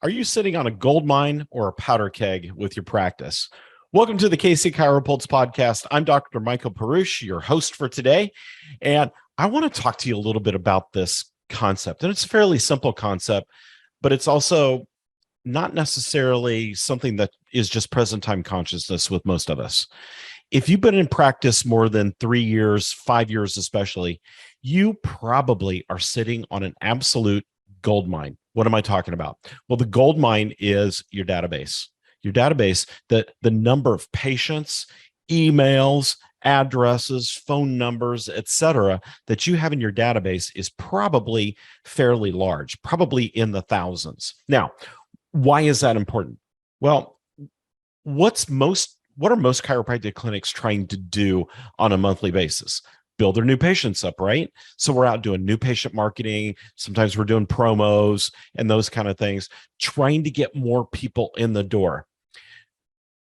Are you sitting on a gold mine or a powder keg with your practice? Welcome to the KC CHIROpulse Podcast. I'm Dr. Michael Perush, your host for today. And I want to talk to you a little bit about this concept. And it's a fairly simple concept, but it's also not necessarily something that is just present time consciousness with most of us. If you've been in practice more than 3 years, 5 years especially, you probably are sitting on an absolute gold mine. What am I talking about? Well, the gold mine is your database. Your database, the number of patients, emails, addresses, phone numbers, etc., that you have in your database is probably fairly large, probably in the thousands. Now, why is that important? Well, what are most chiropractic clinics trying to do on a monthly basis? Build their new patients up, right? So we're out doing new patient marketing. Sometimes we're doing promos and those kind of things, trying to get more people in the door.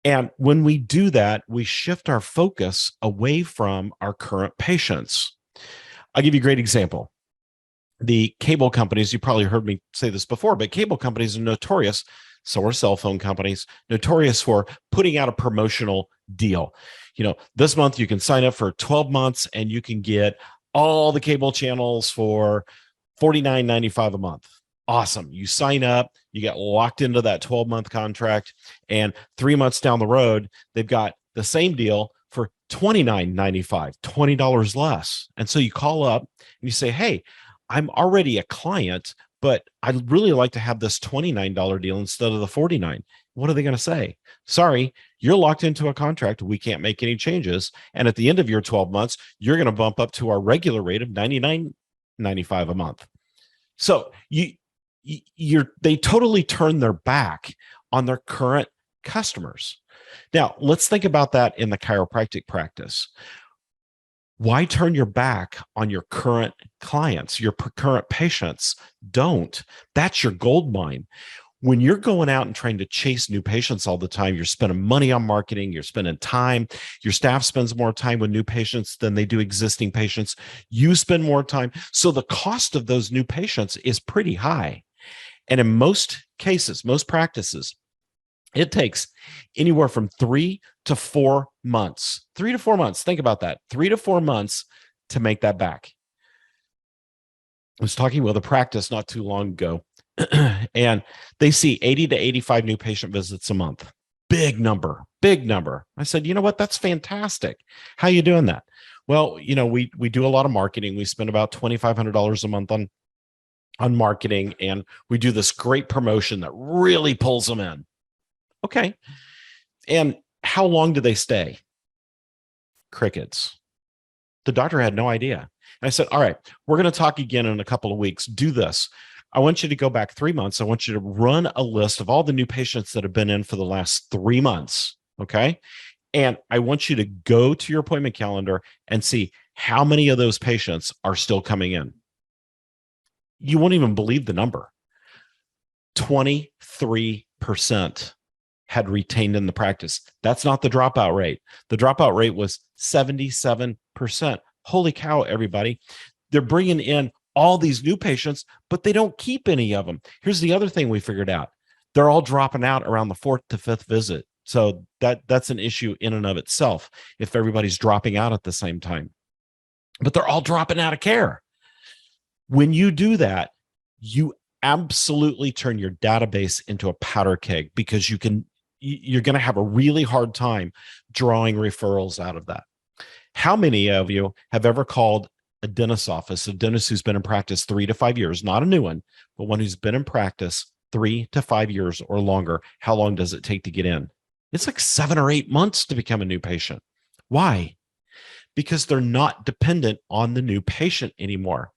And when we do that, we shift our focus away from our current patients. I'll give you a great example. The cable companies, you probably heard me say this before, but cable companies are notorious, so are cell phone companies, notorious for putting out a promotional deal. You know, this month you can sign up for 12 months and you can get all the cable channels for $49.95 a month. Awesome. You sign up, you get locked into that 12-month contract, and 3 months down the road, they've got the same deal for $29.95, $20 less. And so you call up and you say, hey, I'm already a client, but I'd really like to have this $29 deal instead of the $49. What are they going to say? Sorry, you're locked into a contract. We can't make any changes. And at the end of your 12 months, you're going to bump up to our regular rate of $99.95 a month. So they totally turn their back on their current customers. Now, let's think about that in the chiropractic practice. Why turn your back on your current clients, your current patients? Don't. That's your gold mine. When you're going out and trying to chase new patients all the time, you're spending money on marketing, you're spending time, your staff spends more time with new patients than they do existing patients. You spend more time. So the cost of those new patients is pretty high. And in most cases, most practices, it takes anywhere from 3 to 4 months. 3 to 4 months. Think about that. 3 to 4 months to make that back. I was talking with a practice not too long ago, and they see 80 to 85 new patient visits a month. Big number, big number. I said, you know what? That's fantastic. How are you doing that? Well, you know, we do a lot of marketing. We spend about $2,500 a month on marketing, and we do this great promotion that really pulls them in. Okay. And how long do they stay? Crickets. The doctor had no idea. And I said, all right, we're going to talk again in a couple of weeks. Do this. I want you to go back 3 months. I want you to run a list of all the new patients that have been in for the last 3 months. Okay. And I want you to go to your appointment calendar and see how many of those patients are still coming in. You won't even believe the number. 23% had retained in the practice. That's not the dropout rate. The dropout rate was 77%. Holy cow, everybody. They're bringing in all these new patients, but they don't keep any of them. Here's the other thing we figured out. They're all dropping out around the 4th to 5th visit. So that's an issue in and of itself if everybody's dropping out at the same time. But they're all dropping out of care. When you do that, you absolutely turn your database into a powder keg because you're going to have a really hard time drawing referrals out of that. How many of you have ever called a dentist's office, a dentist who's been in practice 3 to 5 years, not a new one, but one who's been in practice 3 to 5 years or longer? How long does it take to get in? It's like 7 or 8 months to become a new patient. Why? Because they're not dependent on the new patient anymore.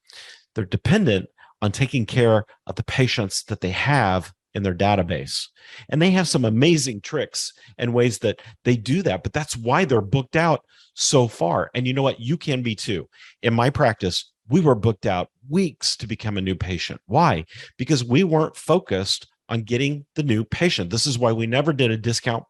They're dependent on taking care of the patients that they have in their database. And they have some amazing tricks and ways that they do that, but that's why they're booked out so far. And you know what? You can be too. In my practice, we were booked out weeks to become a new patient. Why? Because we weren't focused on getting the new patient. This is why we never did a discount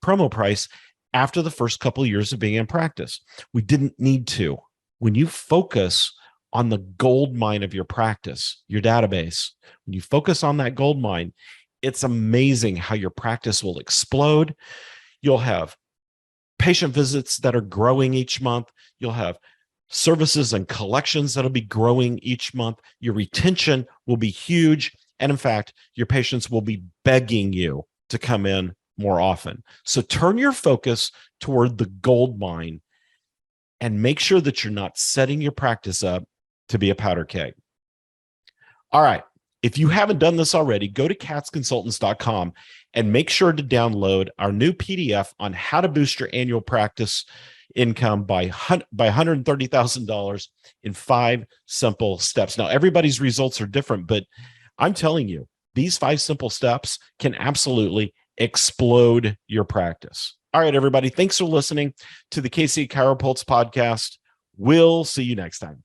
promo price after the first couple of years of being in practice. We didn't need to. When you focus on the gold mine of your practice, your database, when you focus on that gold mine, it's amazing how your practice will explode. You'll have patient visits that are growing each month. You'll have services and collections that'll be growing each month. Your retention will be huge. And in fact, your patients will be begging you to come in more often. So turn your focus toward the gold mine and make sure that you're not setting your practice up to be a powder keg. All right. If you haven't done this already, go to katzconsultants.com and make sure to download our new PDF on how to boost your annual practice income by $130,000 in 5 simple steps. Now, everybody's results are different, but I'm telling you, these 5 simple steps can absolutely explode your practice. All right, everybody. Thanks for listening to the KC CHIROpulse podcast. We'll see you next time.